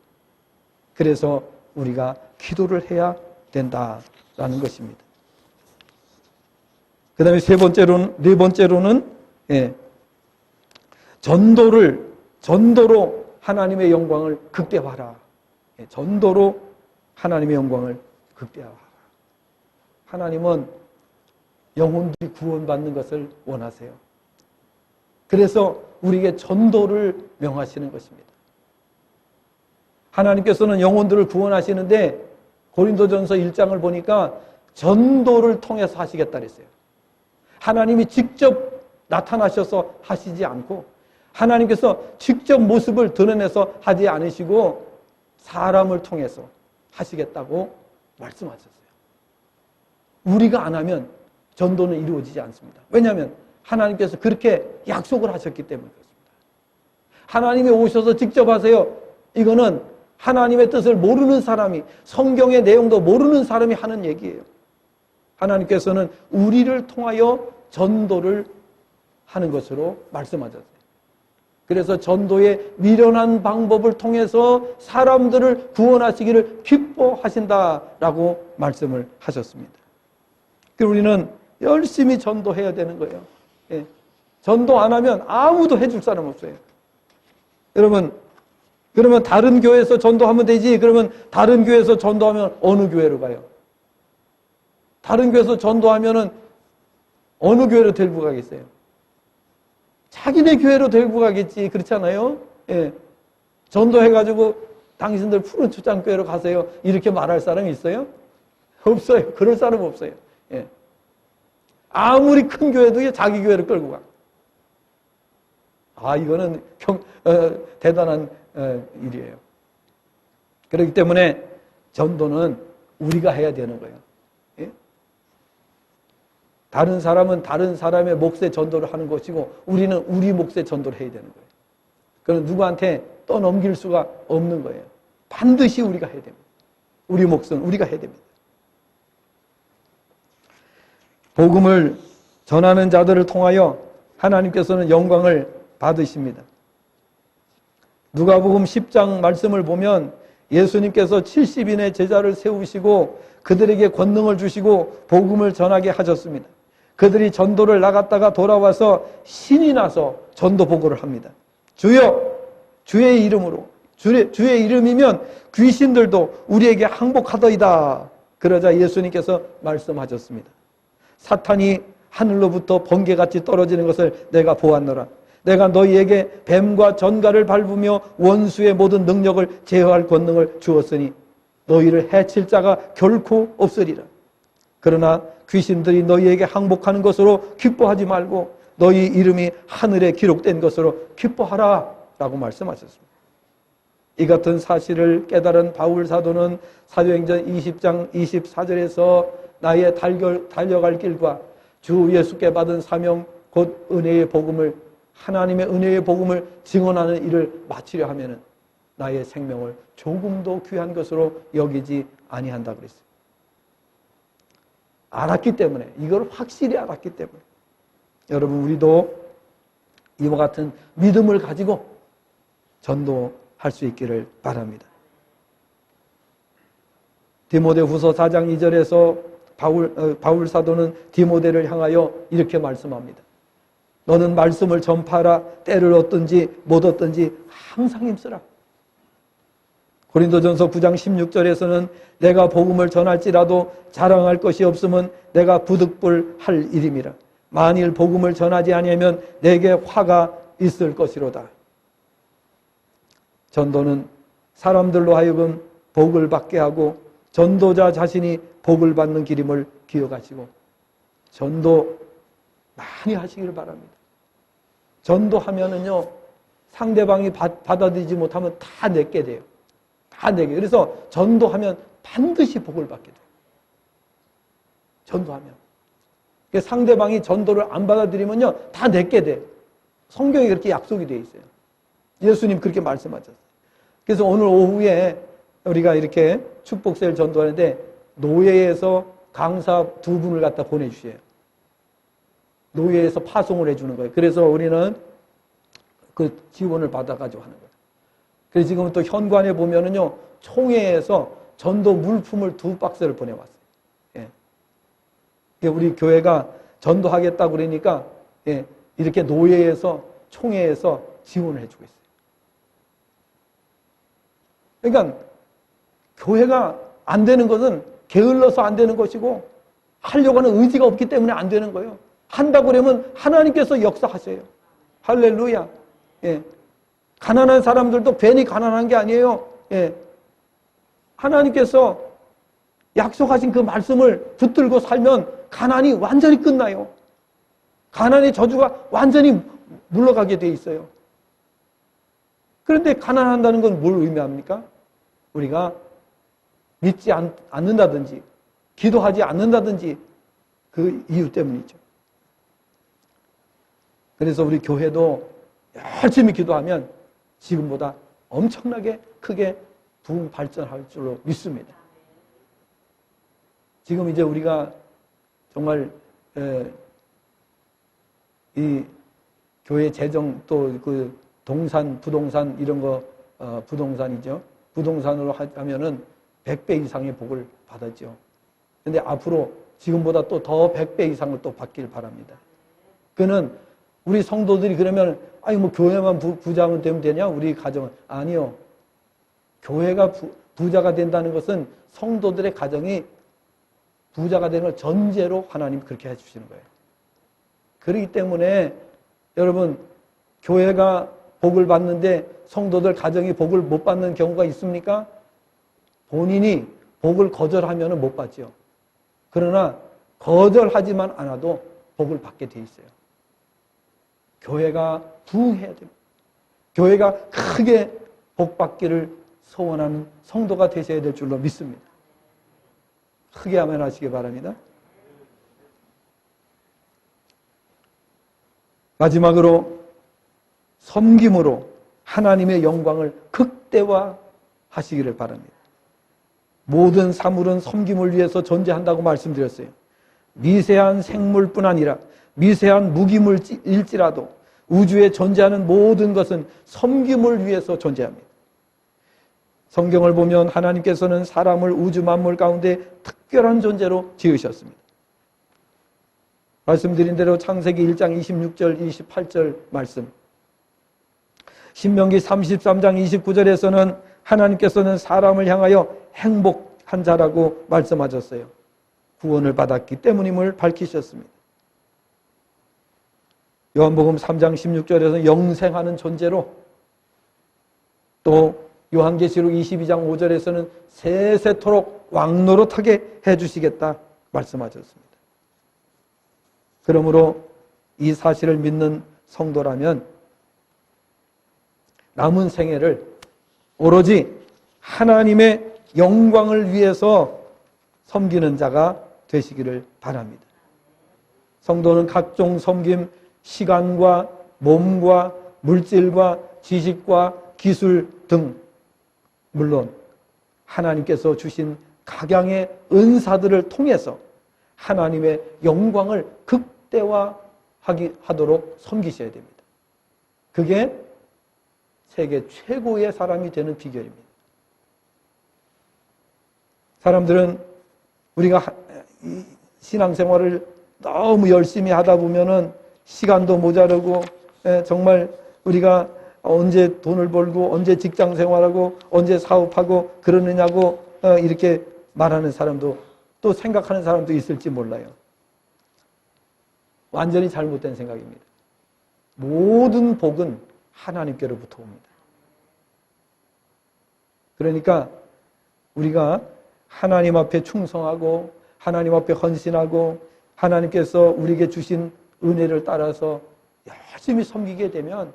그래서 우리가 기도를 해야 된다라는 것입니다. 그 다음에 네 번째로는, 예, 전도로 하나님의 영광을 극대화하라. 예, 전도로 하나님의 영광을 극대화하라. 하나님은 영혼들이 구원받는 것을 원하세요. 그래서 우리에게 전도를 명하시는 것입니다. 하나님께서는 영혼들을 구원하시는데 고린도전서 1장을 보니까 전도를 통해서 하시겠다 그랬어요. 하나님이 직접 나타나셔서 하시지 않고 하나님께서 직접 모습을 드러내서 하지 않으시고 사람을 통해서 하시겠다고 말씀하셨어요. 우리가 안 하면 전도는 이루어지지 않습니다. 왜냐하면 하나님께서 그렇게 약속을 하셨기 때문에 그렇습니다. 하나님이 오셔서 직접 하세요. 이거는 하나님의 뜻을 모르는 사람이, 성경의 내용도 모르는 사람이 하는 얘기예요. 하나님께서는 우리를 통하여 전도를 하는 것으로 말씀하셨어요. 그래서 전도의 미련한 방법을 통해서 사람들을 구원하시기를 기뻐하신다라고 말씀을 하셨습니다. 그리고 우리는 열심히 전도해야 되는 거예요. 예. 전도 안 하면 아무도 해줄 사람 없어요. 여러분, 그러면 다른 교회에서 전도하면 되지. 그러면 다른 교회에서 전도하면 어느 교회로 가요? 다른 교회에서 전도하면은 어느 교회로 데리고 가겠어요? 자기네 교회로 데리고 가겠지. 그렇잖아요? 예. 전도해가지고 당신들 푸른 초장교회로 가세요. 이렇게 말할 사람이 있어요? 없어요. 그럴 사람 없어요. 예. 아무리 큰 교회도 자기 교회를 끌고 가. 이거는 대단한 일이에요. 그렇기 때문에 전도는 우리가 해야 되는 거예요. 예? 다른 사람은 다른 사람의 몫에 전도를 하는 것이고 우리는 우리 몫에 전도를 해야 되는 거예요. 그건 누구한테 떠넘길 수가 없는 거예요. 반드시 우리가 해야 됩니다. 우리 몫은 우리가 해야 됩니다. 복음을 전하는 자들을 통하여 하나님께서는 영광을 받으십니다. 누가복음 10장 말씀을 보면 예수님께서 70인의 제자를 세우시고 그들에게 권능을 주시고 복음을 전하게 하셨습니다. 그들이 전도를 나갔다가 돌아와서 신이 나서 전도 보고를 합니다. 주여, 주의 이름으로, 주의 이름이면 귀신들도 우리에게 항복하더이다. 그러자 예수님께서 말씀하셨습니다. 사탄이 하늘로부터 번개같이 떨어지는 것을 내가 보았노라. 내가 너희에게 뱀과 전갈을 밟으며 원수의 모든 능력을 제어할 권능을 주었으니 너희를 해칠 자가 결코 없으리라. 그러나 귀신들이 너희에게 항복하는 것으로 기뻐하지 말고 너희 이름이 하늘에 기록된 것으로 기뻐하라 라고 말씀하셨습니다. 이 같은 사실을 깨달은 바울 사도는 사도행전 20장 24절에서 나의 달려갈 길과 주 예수께 받은 사명 곧 은혜의 복음을, 하나님의 은혜의 복음을 증언하는 일을 마치려 하면은 나의 생명을 조금도 귀한 것으로 여기지 아니한다 그랬어요. 알았기 때문에, 이걸 확실히 알았기 때문에. 여러분, 우리도 이와 같은 믿음을 가지고 전도할 수 있기를 바랍니다. 디모데후서 4장 2절에서 바울 사도는 디모데를 향하여 이렇게 말씀합니다. 너는 말씀을 전파하라. 때를 얻든지 못 얻든지 항상 힘쓰라. 고린도전서 9장 16절에서는 내가 복음을 전할지라도 자랑할 것이 없으면 내가 부득불할 일임이라. 만일 복음을 전하지 아니하면 내게 화가 있을 것이로다. 전도는 사람들로 하여금 복을 받게 하고 전도자 자신이 복을 받는 길임을 기억하시고 전도 많이 하시길 바랍니다. 전도하면은요, 상대방이 받아들이지 못하면 다 내게 돼요. 다 내게. 그래서 전도하면 반드시 복을 받게 돼요. 전도하면. 상대방이 전도를 안 받아들이면요, 다 내게 돼. 성경에 그렇게 약속이 되어 있어요. 예수님 그렇게 말씀하셨어요. 그래서 오늘 오후에 우리가 이렇게 축복세를 전도하는데 노예에서 강사 2분을 갖다 보내주세요. 노예에서 파송을 해주는 거예요. 그래서 우리는 그 지원을 받아가지고 하는 거예요. 그래서 지금 또 현관에 보면은요, 총회에서 전도 물품을 2박스를 보내왔어요. 예. 우리 교회가 전도하겠다고 그러니까, 예, 이렇게 노예에서, 총회에서 지원을 해주고 있어요. 그러니까, 교회가 안 되는 것은 게을러서 안 되는 것이고, 하려고 하는 의지가 없기 때문에 안 되는 거예요. 한다고 그러면 하나님께서 역사하셔요. 할렐루야. 예. 가난한 사람들도 괜히 가난한 게 아니에요. 예. 하나님께서 약속하신 그 말씀을 붙들고 살면 가난이 완전히 끝나요. 가난의 저주가 완전히 물러가게 돼 있어요. 그런데 가난한다는 건 뭘 의미합니까? 우리가 믿지 않는다든지 기도하지 않는다든지 그 이유 때문이죠. 그래서 우리 교회도 열심히 기도하면 지금보다 엄청나게 크게 부흥 발전할 줄로 믿습니다. 지금 이제 우리가 정말 이 교회 재정 또 그 동산, 부동산 이런 거 부동산이죠. 부동산으로 하면은 100배 이상의 복을 받았죠. 근데 앞으로 지금보다 또 더 100배 이상을 또 받길 바랍니다. 그는 우리 성도들이 그러면 아니 뭐 교회만 부자면 되면 되냐? 우리 가정은 아니요. 교회가 부자가 된다는 것은 성도들의 가정이 부자가 되는 걸 전제로 하나님 그렇게 해주시는 거예요. 그렇기 때문에 여러분 교회가 복을 받는데 성도들 가정이 복을 못 받는 경우가 있습니까? 본인이 복을 거절하면 못 받죠. 그러나 거절하지만 않아도 복을 받게 돼 있어요. 교회가 부흥해야 됩니다. 교회가 크게 복받기를 소원하는 성도가 되셔야 될 줄로 믿습니다. 크게 아멘 하시기 바랍니다. 마지막으로 섬김으로 하나님의 영광을 극대화하시기를 바랍니다. 모든 사물은 섬김을 위해서 존재한다고 말씀드렸어요. 미세한 생물뿐 아니라 미세한 무기물일지라도 우주에 존재하는 모든 것은 섬김을 위해서 존재합니다. 성경을 보면 하나님께서는 사람을 우주 만물 가운데 특별한 존재로 지으셨습니다. 말씀드린 대로 창세기 1장 26절, 28절 말씀, 신명기 33장 29절에서는 하나님께서는 사람을 향하여 행복한 자라고 말씀하셨어요. 구원을 받았기 때문임을 밝히셨습니다. 요한복음 3장 16절에서는 영생하는 존재로, 또 요한계시록 22장 5절에서는 세세토록 왕노릇하게 해주시겠다 말씀하셨습니다. 그러므로 이 사실을 믿는 성도라면 남은 생애를 오로지 하나님의 영광을 위해서 섬기는 자가 되시기를 바랍니다. 성도는 각종 섬김, 시간과 몸과 물질과 지식과 기술 등, 물론 하나님께서 주신 각양의 은사들을 통해서 하나님의 영광을 극대화하게 하도록 섬기셔야 됩니다. 그게 세계 최고의 사람이 되는 비결입니다. 사람들은 우리가 신앙생활을 너무 열심히 하다 보면은 시간도 모자르고 정말 우리가 언제 돈을 벌고 언제 직장 생활하고 언제 사업하고 그러느냐고 이렇게 말하는 사람도 또 생각하는 사람도 있을지 몰라요. 완전히 잘못된 생각입니다. 모든 복은 하나님께로부터 옵니다. 그러니까 우리가 하나님 앞에 충성하고 하나님 앞에 헌신하고 하나님께서 우리에게 주신 은혜를 따라서 열심히 섬기게 되면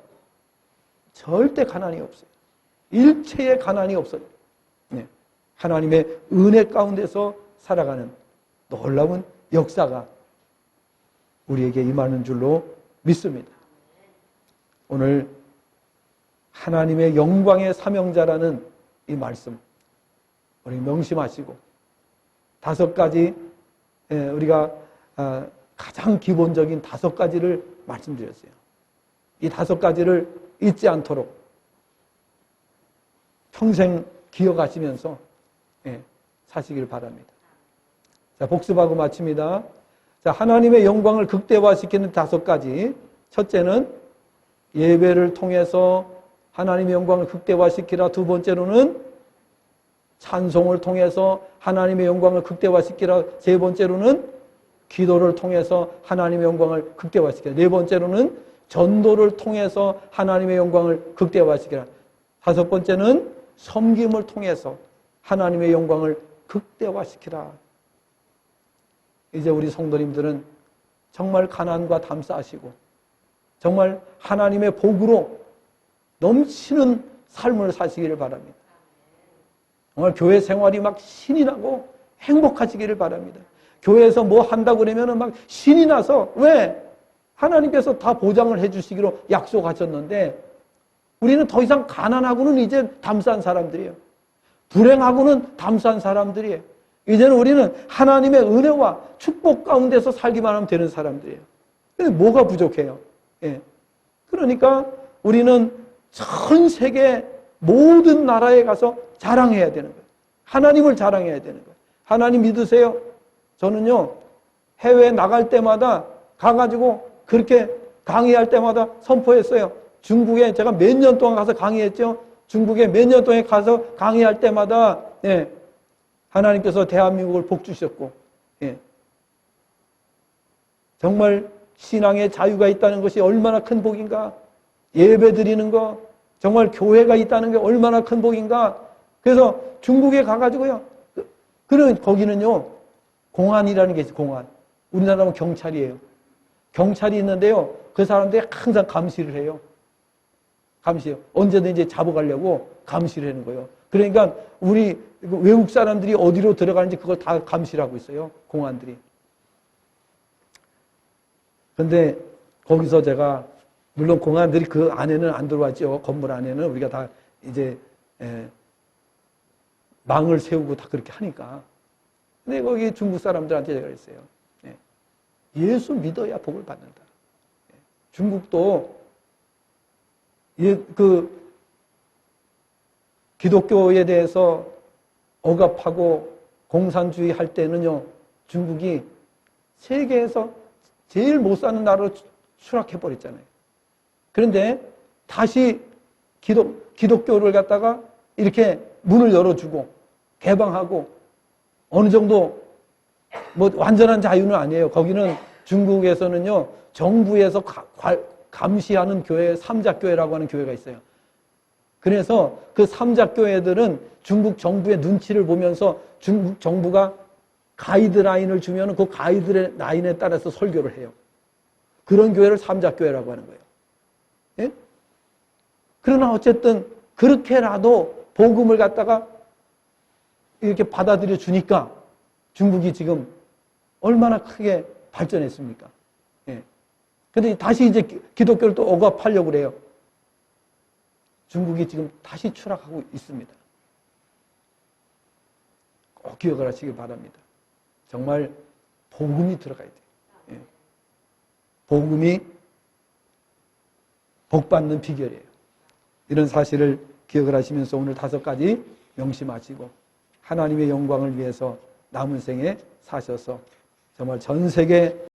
절대 가난이 없어요. 일체의 가난이 없어요. 네. 하나님의 은혜 가운데서 살아가는 놀라운 역사가 우리에게 임하는 줄로 믿습니다. 오늘 하나님의 영광의 사명자라는 이 말씀 우리 명심하시고 5가지 우리가 가장 기본적인 5가지를 말씀드렸어요. 이 5가지를 잊지 않도록 평생 기억하시면서 사시길 바랍니다. 자, 복습하고 마칩니다. 자, 하나님의 영광을 극대화시키는 5가지. 첫째는 예배를 통해서 하나님의 영광을 극대화시키라. 2번째로는 찬송을 통해서 하나님의 영광을 극대화시키라. 3번째로는 기도를 통해서 하나님의 영광을 극대화시키라. 4번째로는 전도를 통해서 하나님의 영광을 극대화시키라. 5번째는 섬김을 통해서 하나님의 영광을 극대화시키라. 이제 우리 성도님들은 정말 가난과 담싸시고 정말 하나님의 복으로 넘치는 삶을 사시기를 바랍니다. 정말 교회 생활이 막 신이 나고 행복하시기를 바랍니다. 교회에서 뭐 한다고 그러면 막 신이 나서 왜? 하나님께서 다 보장을 해주시기로 약속하셨는데 우리는 더 이상 가난하고는 이제 담싼 사람들이에요. 불행하고는 담싼 사람들이에요. 이제는 우리는 하나님의 은혜와 축복 가운데서 살기만 하면 되는 사람들이에요. 근데 뭐가 부족해요? 예. 그러니까 우리는 전 세계 모든 나라에 가서 자랑해야 되는 거예요. 하나님을 자랑해야 되는 거예요. 하나님 믿으세요? 저는요, 해외에 나갈 때마다 가가지고 그렇게 강의할 때마다 선포했어요. 중국에 제가 몇 년 동안 가서 강의했죠. 중국에 몇 년 동안 가서 강의할 때마다 하나님께서 대한민국을 복 주셨고 정말 신앙의 자유가 있다는 것이 얼마나 큰 복인가. 예배 드리는 거 정말 교회가 있다는 게 얼마나 큰 복인가. 그래서 중국에 가가지고요. 그런 거기는요. 공안이라는 게 있어요. 공안. 우리나라는 경찰이에요. 경찰이 있는데요. 그 사람들이 항상 감시를 해요. 감시요. 언제든지 잡아가려고 감시를 하는 거예요. 그러니까 우리 외국 사람들이 어디로 들어가는지 그걸 다 감시를 하고 있어요. 공안들이. 근데 거기서 제가 물론 공안들이 그 안에는 안 들어왔죠. 건물 안에는 우리가 다 이제 망을 세우고 다 그렇게 하니까. 근데 거기 중국 사람들한테 제가 그랬어요. 예수 믿어야 복을 받는다. 중국도 그 기독교에 대해서 억압하고 공산주의 할 때는요, 중국이 세계에서 제일 못 사는 나라로 추락해버렸잖아요. 그런데 다시 기독교를 갖다가 이렇게 문을 열어주고 개방하고 어느 정도 뭐 완전한 자유는 아니에요. 거기는 중국에서는요, 정부에서 감시하는 교회, 삼자교회라고 하는 교회가 있어요. 그래서 그 삼자교회들은 중국 정부의 눈치를 보면서 중국 정부가 가이드라인을 주면 그 가이드라인에 따라서 설교를 해요. 그런 교회를 삼자교회라고 하는 거예요. 예? 그러나 어쨌든 그렇게라도 복음을 갖다가 이렇게 받아들여 주니까 중국이 지금 얼마나 크게 발전했습니까? 예. 근데 다시 이제 기독교를 또 억압하려고 그래요. 중국이 지금 다시 추락하고 있습니다. 꼭 기억을 하시기 바랍니다. 정말 복음이 들어가야 돼요. 예. 복음이 복받는 비결이에요. 이런 사실을 기억을 하시면서 오늘 5가지 명심하시고 하나님의 영광을 위해서 남은 생에 사셔서 정말 전 세계